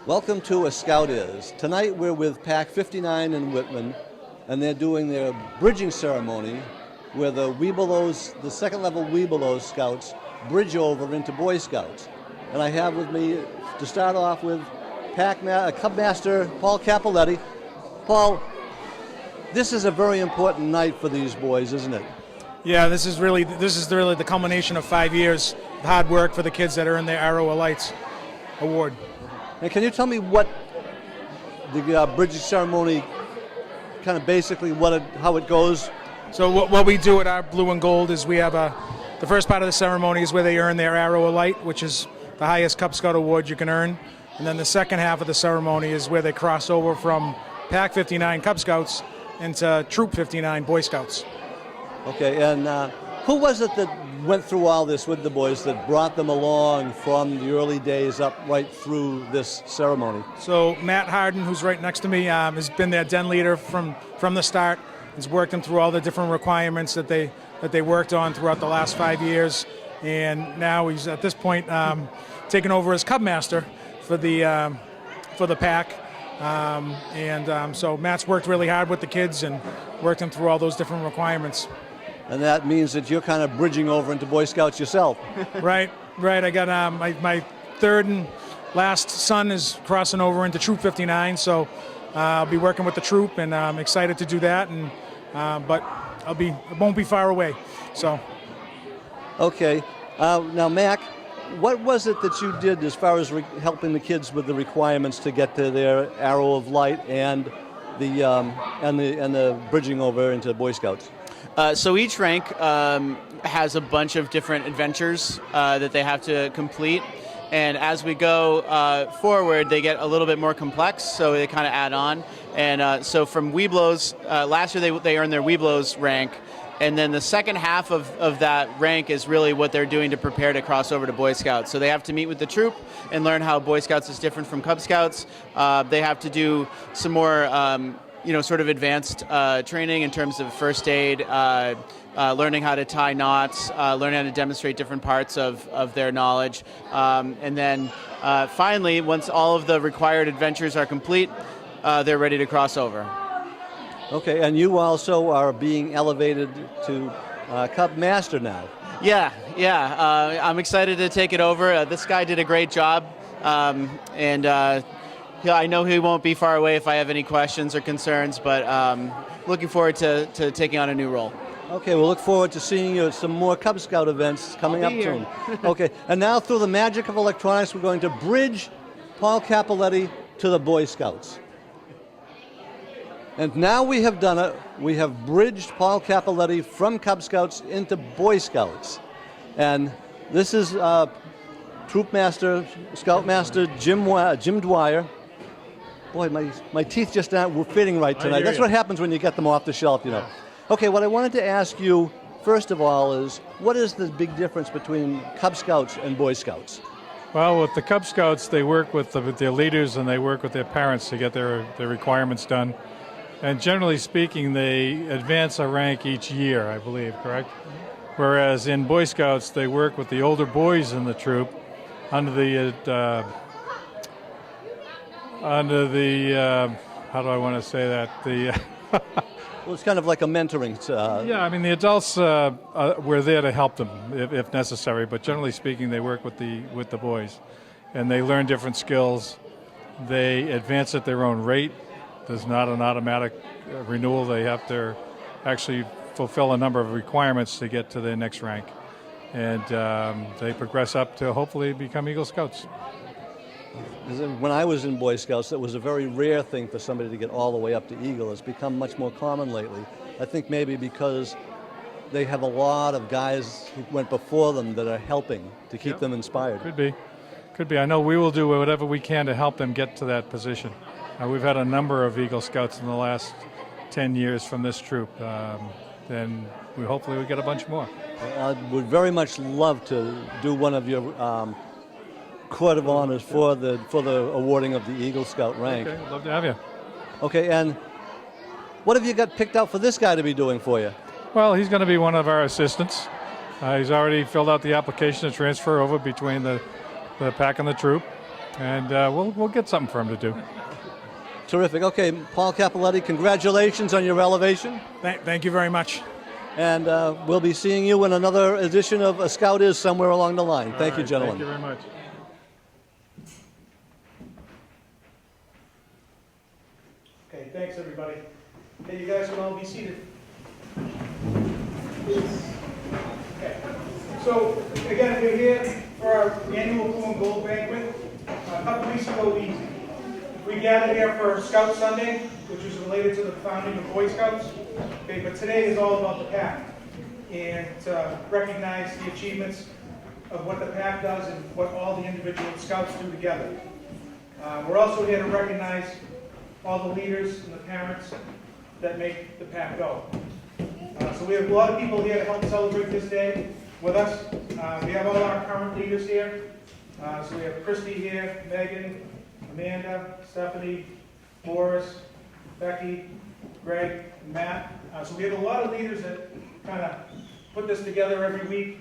Welcome to A Scout Is. Tonight we're with Pack 59 in Whitman, and they're doing their bridging ceremony where the Webelos, the second level Webelos Scouts, bridge over into Boy Scouts. And I have with me, to start off with, Cub Master Paul Capoletti. Paul, this is a very important night for these boys, isn't it? Yeah, this is really the culmination of 5 years of hard work for the kids that earned their Arrow of Lights award. And can you tell me what the bridging ceremony, kind of basically how it goes? So what we do at our Blue and Gold is we have the first part of the ceremony is where they earn their Arrow of Light, which is the highest Cub Scout award you can earn. And then the second half of the ceremony is where they cross over from Pack 59 Cub Scouts into Troop 59 Boy Scouts. Okay, and who was it that went through all this with the boys, that brought them along from the early days up right through this ceremony? So Matt Hardin, who's right next to me, has been their den leader from the start. He's worked them through all the different requirements that they worked on throughout the last 5 years, and now he's at this point taken over as Cub Master for the pack. So Matt's worked really hard with the kids and worked them through all those different requirements. And that means that you're kind of bridging over into Boy Scouts yourself. Right. I got my third and last son is crossing over into Troop 59, so I'll be working with the troop, and I'm excited to do that. And but it won't be far away. So. Okay. Now, Mac, what was it that you did as far as helping the kids with the requirements to get to their Arrow of Light and the bridging over into Boy Scouts? So each rank has a bunch of different adventures that they have to complete, and as we go forward, they get a little bit more complex, so they kind of add on. And so from Webelos, last year they earned their Webelos rank, and then the second half of that rank is really what they're doing to prepare to cross over to Boy Scouts. So they have to meet with the troop and learn how Boy Scouts is different from Cub Scouts. They have to do some more sort of advanced training in terms of first aid, learning how to tie knots, learning how to demonstrate different parts of their knowledge. And then finally, once all of the required adventures are complete, they're ready to cross over. Okay, and you also are being elevated to Cub Master now. Yeah. I'm excited to take it over. This guy did a great job, and I know he won't be far away if I have any questions or concerns, but looking forward to taking on a new role. Okay, we'll look forward to seeing you at some more Cub Scout events coming up soon. Okay, and now through the magic of electronics, we're going to bridge Paul Capoletti to the Boy Scouts. And now we have done it. We have bridged Paul Capoletti from Cub Scouts into Boy Scouts. And this is Troop Master, Scout Master Jim Dwyer. Boy, my teeth just aren't fitting right tonight. That's what happens when you get them off the shelf, you know. Okay, what I wanted to ask you, first of all, is what is the big difference between Cub Scouts and Boy Scouts? Well, with the Cub Scouts, they work with their leaders and they work with their parents to get their requirements done. And generally speaking, they advance a rank each year, I believe, correct? Whereas in Boy Scouts, they work with the older boys in the troop under the how do I want to say that? Well, it's kind of like a mentoring. Yeah, I mean, the adults we're there to help them if necessary, but generally speaking, they work with the boys, and they learn different skills. They advance at their own rate. There's not an automatic renewal. They have to actually fulfill a number of requirements to get to their next rank, and they progress up to hopefully become Eagle Scouts. When I was in Boy Scouts, it was a very rare thing for somebody to get all the way up to Eagle. It's become much more common lately. I think maybe because they have a lot of guys who went before them that are helping to keep them inspired. Could be. I know we will do whatever we can to help them get to that position. We've had a number of Eagle Scouts in the last 10 years from this troop, and hopefully we get a bunch more. I would very much love to do one of your Court of Honors for the awarding of the Eagle Scout rank. Okay, love to have you. Okay, and what have you got picked out for this guy to be doing for you? Well, he's going to be one of our assistants. He's already filled out the application to transfer over between the pack and the troop. and we'll get something for him to do. Terrific. Okay, Paul Capoletti, congratulations on your elevation. Thank you very much. And we'll be seeing you in another edition of A Scout Is somewhere along the line. Thank you, All right, gentlemen. Thank you very much. Okay, thanks everybody. Okay, you guys can all be seated. Okay. So again, we're here for our annual Blue and Gold Banquet. A couple weeks ago, we gathered here for Scout Sunday, which is related to the founding of Boy Scouts. Okay, but today is all about the pack and to recognize the achievements of what the pack does and what all the individual scouts do together. We're also here to recognize all the leaders and the parents that make the pack go. So we have a lot of people here to help celebrate this day with us. We have all our current leaders here. So we have Christy here, Megan, Amanda, Stephanie, Morris, Becky, Greg, and Matt. So we have a lot of leaders that kind of put this together every week,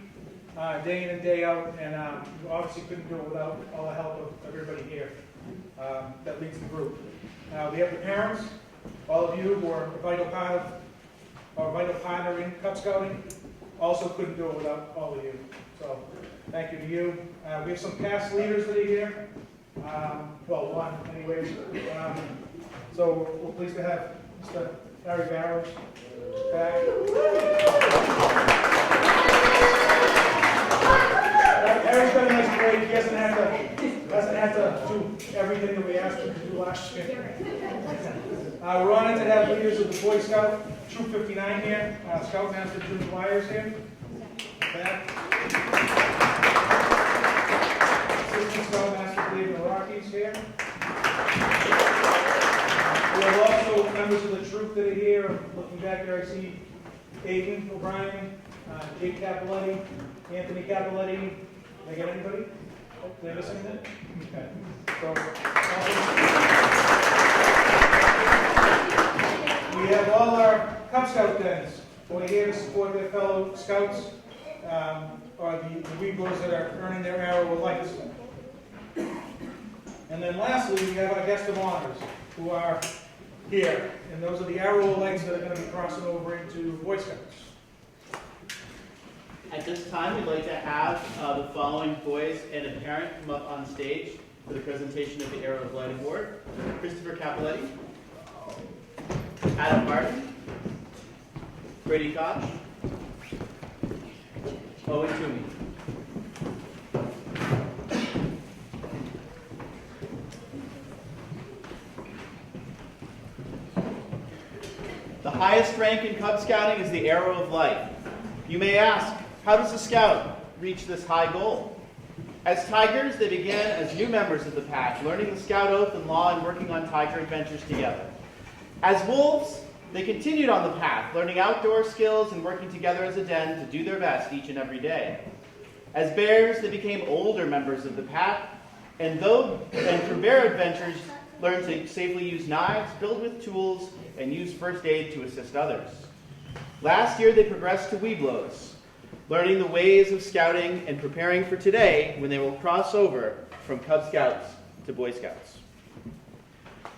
day in and day out, and we obviously couldn't do it without all the help of everybody here that leads the group. We have the parents, all of you who are a vital part of, or a vital partner in Cub Scouting. Also couldn't do it without all of you. So thank you to you. We have some past leaders that are here. Well, one anyways. So we're pleased to have Mr. Harry Barrows back. Harry's got a nice break. He doesn't have to do everything that we asked him to do last year. We're honored to have leaders of the Boy Scout Troop 59 here. Scoutmaster Jim Wires here. Back. Assistant Scoutmaster David Rockies here. We have also members of the troop that are here. Looking back there, I see Aiden O'Brien, Jake Capoletti, Anthony Capoletti. Did I get anybody? Did I miss anything? Okay. So, we have all our Cub Scout dens. We're here to support their fellow Scouts, or the Webelos that are earning their arrow of lights. And then lastly, we have our guest of honors who are here. And those are the arrow of lights that are going to be crossing over into Boy Scouts. At this time, we'd like to have the following boys and a parent come up on stage for the presentation of the Arrow of Light Award. Christopher Capoletti, Adam Hardin, Brady Koch, Owen Toomey. The highest rank in Cub Scouting is the Arrow of Light. You may ask, how does a scout reach this high goal? As Tigers, they began as new members of the pack, learning the Scout Oath and Law and working on Tiger adventures together. As Wolves, they continued on the path, learning outdoor skills and working together as a den to do their best each and every day. As Bears, they became older members of the pack, and from bear adventures, learned to safely use knives, build with tools, and use first aid to assist others. Last year, they progressed to Webelos, learning the ways of scouting and preparing for today when they will cross over from Cub Scouts to Boy Scouts.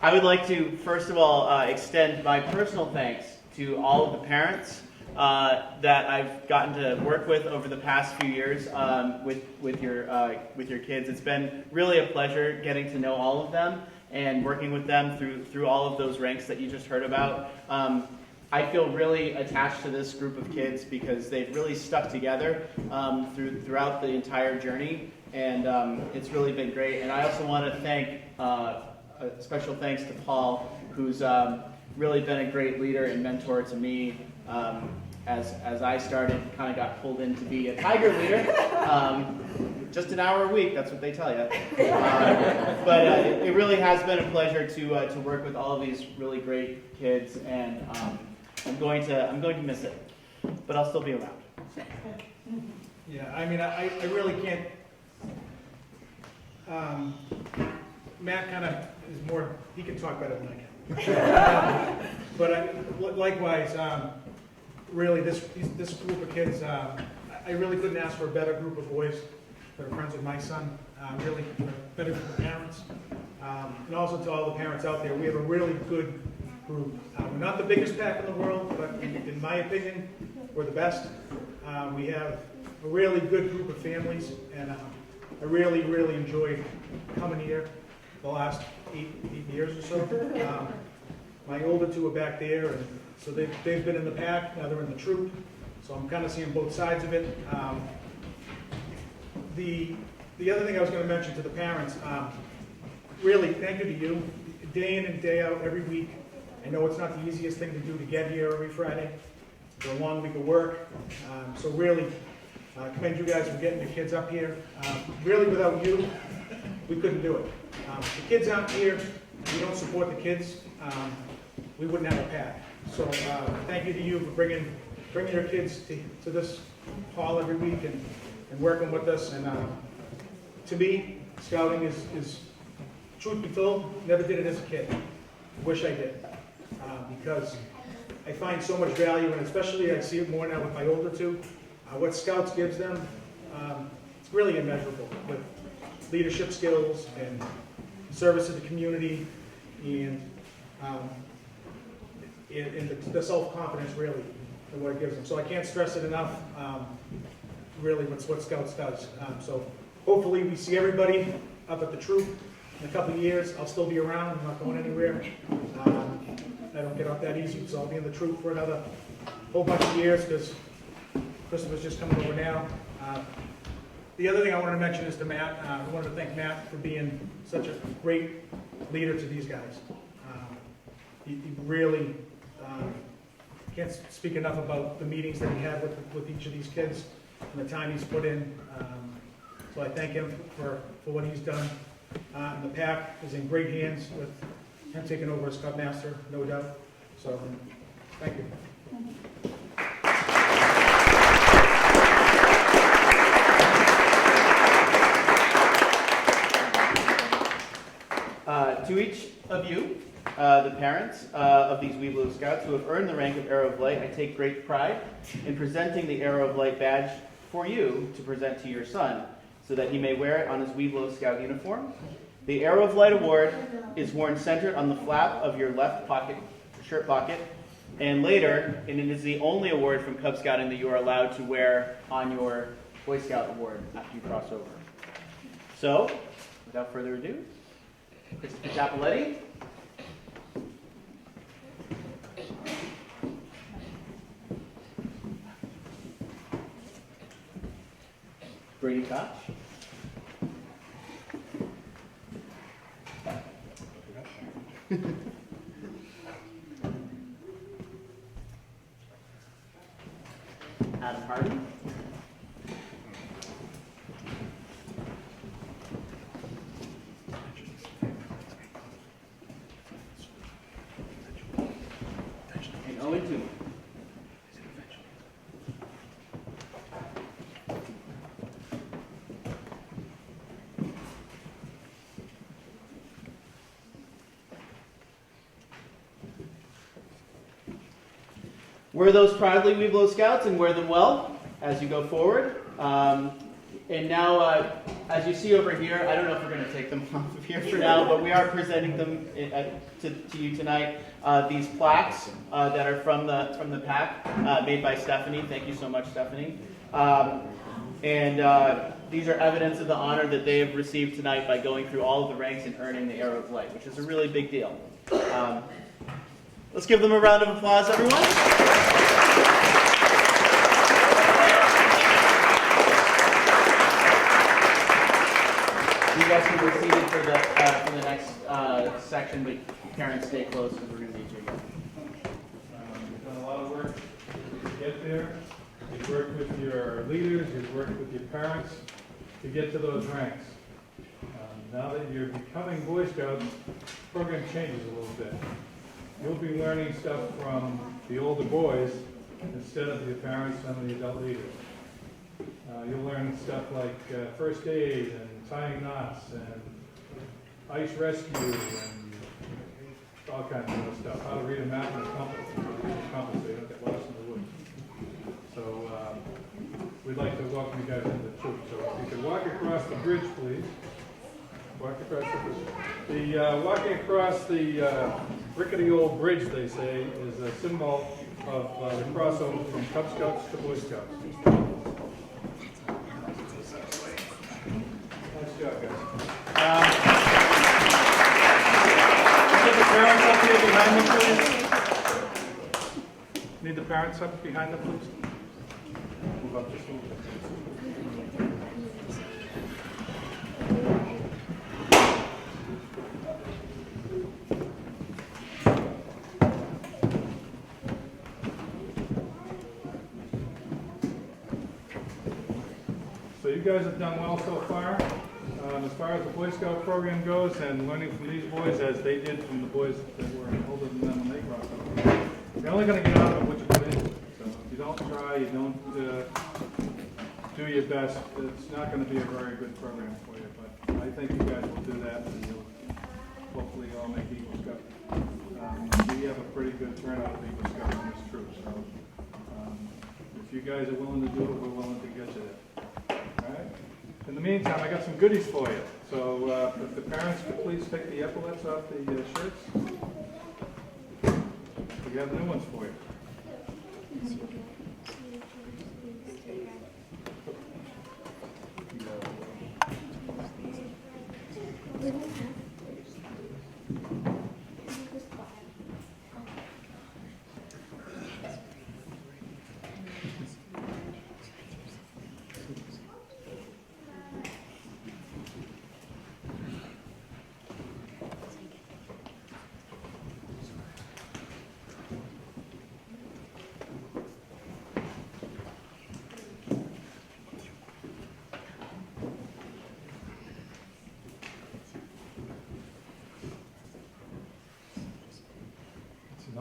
I would like to, first of all, extend my personal thanks to all of the parents that I've gotten to work with over the past few years with your kids. It's been really a pleasure getting to know all of them and working with them through all of those ranks that you just heard about. I feel really attached to this group of kids because they've really stuck together throughout the entire journey, and it's really been great. And I also want to thank a special thanks to Paul, who's really been a great leader and mentor to me as I started, kind of got pulled in to be a Tiger leader. Just an hour a week, that's what they tell you. But it really has been a pleasure to work with all of these really great kids, and I'm going to miss it, but I'll still be around. Yeah, I mean, I really can't. Matt kind of is more, he can talk better than I can. But likewise, really, this group of kids, I really couldn't ask for a better group of boys that are friends with my son. Really, a better group of parents. and also to all the parents out there. We have a really good group. We're not the biggest pack in the world, but in my opinion, we're the best. We have a really good group of families, and I really, really enjoyed coming here the last eight years or so. My older two are back there, and so they've been in the pack, now they're in the troop, so I'm kind of seeing both sides of it. The other thing I was going to mention to the parents, really thank you to you, day in and day out, every week. I know it's not the easiest thing to do to get here every Friday. It's a long week of work, so really commend you guys for getting the kids up here. Really, without you, we couldn't do it. If the kids aren't here, we don't support the kids, we wouldn't have a pack. So thank you to you for bringing your kids to this hall every week and working with us. And to me, scouting is, truth be told, never did it as a kid. Wish I did, because I find so much value, and especially I see it more now with my older two. What Scouts gives them, it's really immeasurable, with leadership skills and service to the community, and the self-confidence, really, and what it gives them. So I can't stress it enough, really, what Scouts does. So hopefully we see everybody up at the troop in a couple of years. I'll still be around, I'm not going anywhere. I don't get off that easy, so I'll be in the troop for another whole bunch of years, because Christmas is just coming over now. The other thing I wanted to mention is to Matt. I wanted to thank Matt for being such a great leader to these guys. He really can't speak enough about the meetings that he had with each of these kids and the time he's put in. So I thank him for what he's done. And the pack is in great hands with him taking over as Cub Master, no doubt. So thank you. To each of you, the parents of these Webelos Scouts who have earned the rank of Arrow of Light, I take great pride in presenting the Arrow of Light badge for you to present to your son, so that he may wear it on his Webelos Scout uniform. The Arrow of Light award is worn centered on the flap of your left pocket, shirt pocket, and later, and it is the only award from Cub Scouting that you are allowed to wear on your Boy Scout award after you cross over. So, without further ado, Christopher Capoletti, Brady Koch, Adam Hardin, and Owen Toomey. Wear those proudly, Webelos Scouts, and wear them well as you go forward. And now, as you see over here, I don't know if we're going to take them off of here for now, but we are presenting them to you tonight. These plaques that are from the pack, made by Stephanie. Thank you so much, Stephanie. And these are evidence of the honor that they have received tonight by going through all of the ranks and earning the Arrow of Light, which is a really big deal. Let's give them a round of applause, everyone. You guys can be seated for the next section, but parents stay close because we're going to need you again. You've done a lot of work to get there. You've worked with your leaders, you've worked with your parents to get to those ranks. Now that you're becoming Boy Scouts, the program changes a little bit. You'll be learning stuff from the older boys instead of the parents and the adult leaders. You'll learn stuff like first aid and tying knots and ice rescue and all kinds of stuff. How to read a map and a compass so you don't get lost in the woods. So we'd like to welcome you guys into the troop. So if you could walk across the bridge, please. Walk across walking across the rickety old bridge, they say, is a symbol of the crossover from Cub Scouts to Boy Scouts. Nice job, guys. Get the parents up here behind them, please. Need the parents up behind them, please. Move up just a little bit. So you guys have done well so far. As far as the Boy Scout program goes, and learning from these boys as they did from the boys that were older than them when they crossed over, you're only going to get out of what you put in. So if you don't try, you don't do your best, it's not going to be a very good program for you. But I think you guys will do that, and you'll hopefully all make Eagle Scout. We have a pretty good turnout of Eagle Scouts in this troop. So if you guys are willing to do it, we're willing to get you there. All right. In the meantime, I got some goodies for you. So if the parents could please take the epaulets off the shirts. We have new ones for you.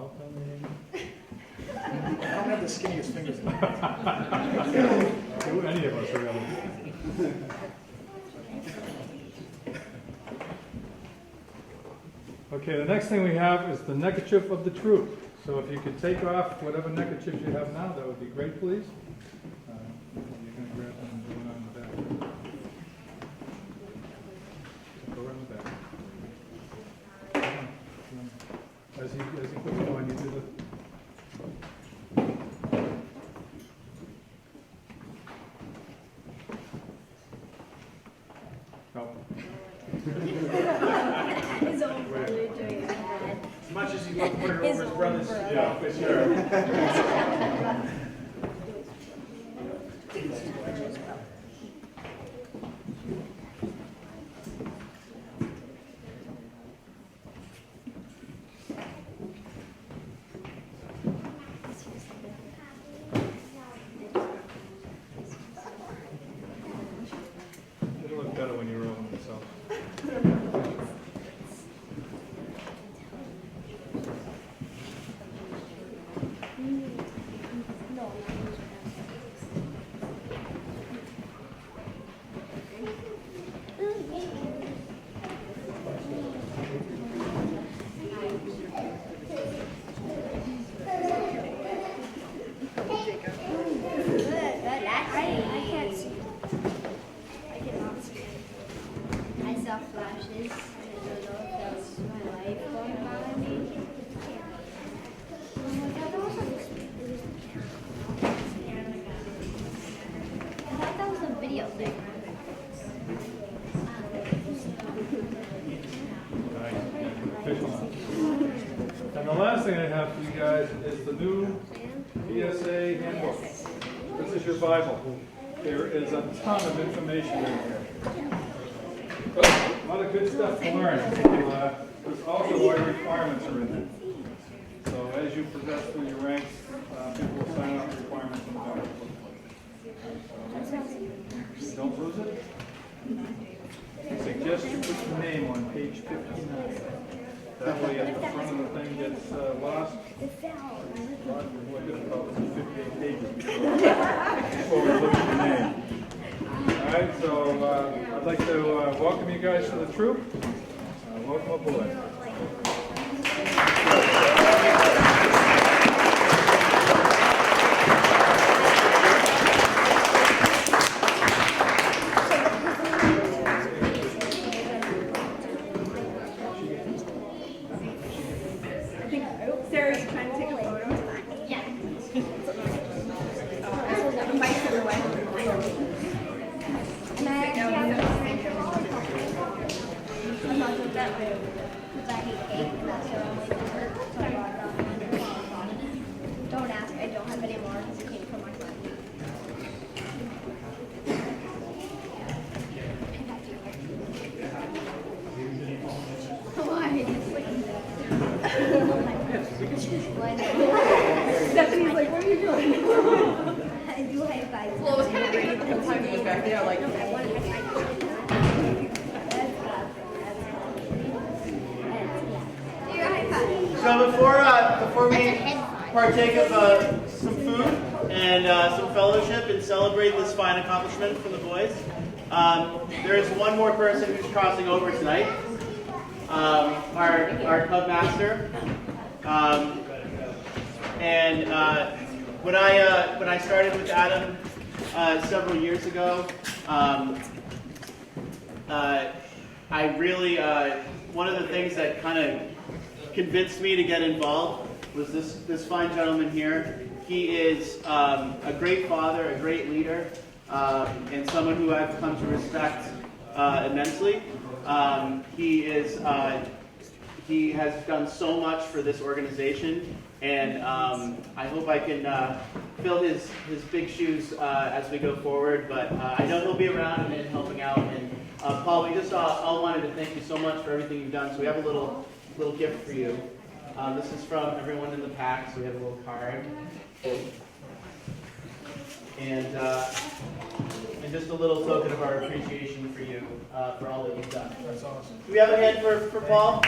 I don't have the skinniest fingers. Any of us, really. Okay, the next thing we have is the neckerchief of the troop. So if you could take off whatever neckerchiefs you have now, that would be great, please. You're going to grab them and do it on the back. Go around the back. As you put it on, you do the... Oh. His own brother doing that. As much as he loved to put it over his brother's outfit, sure. It'll look better when you're rolling yourself. I can't see. I cannot see. I saw flashes. I don't know if that was my life going by me. I thought that was a video thing. And the last thing I have for you guys is the new PSA handbook. This is your Bible. There is a ton of information in here. A lot of good stuff to learn. There's also what requirements are in there. So as you progress through your ranks, people will sign off the requirements on the Bible. So, don't lose it. I suggest you put your name on page 59. That way, if the front of the thing gets lost, we're difficult to 58 pages before we look at your name. All right, so I'd like to welcome you guys to the troop. Welcome aboard. Because I hate cake, and that's the only dessert, so I bought it online. Don't ask, I don't have any more because it came from my friend. Why? Stephanie's like, what are you doing? I do high five. Well, it was kind of different the whole time he was back there. Like, I want to high five. So before we partake of some food and some fellowship and celebrate this fine accomplishment from the boys, there is one more person who's crossing over tonight. Our Cub Master. When I started with Adam several years ago, I really one of the things that kind of convinced me to get involved was this fine gentleman here. He is a great father, a great leader, and someone who I've come to respect immensely. He has done so much for this organization, and I hope I can fill his big shoes as we go forward. But I know he'll be around and helping out. And Paul, we just all wanted to thank you so much for everything you've done. So we have a little gift for you. This is from everyone in the pack, so we have a little card. And just a little token of our appreciation for you, for all that you've done. That's awesome. Do we have a hand for Paul?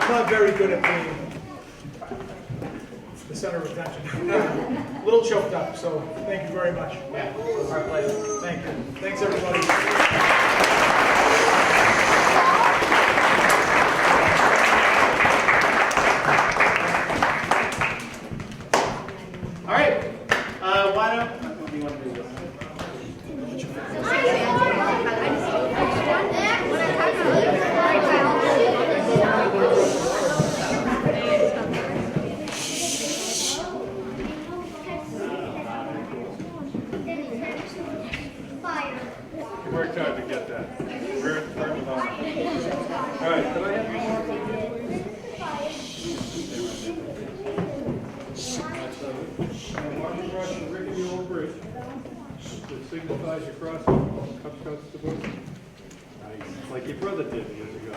I'm not very good at being the center of attention. A little choked up, so thank you very much. Yeah, our pleasure. Thank you. Thanks, everybody. All right. Why don't you want to do this? You worked hard to get that. We're at the third one. All right, could I have you? Walk across the rickety old bridge that signifies your crossing Cub Scouts to boot. Nice. Like your brother did years ago.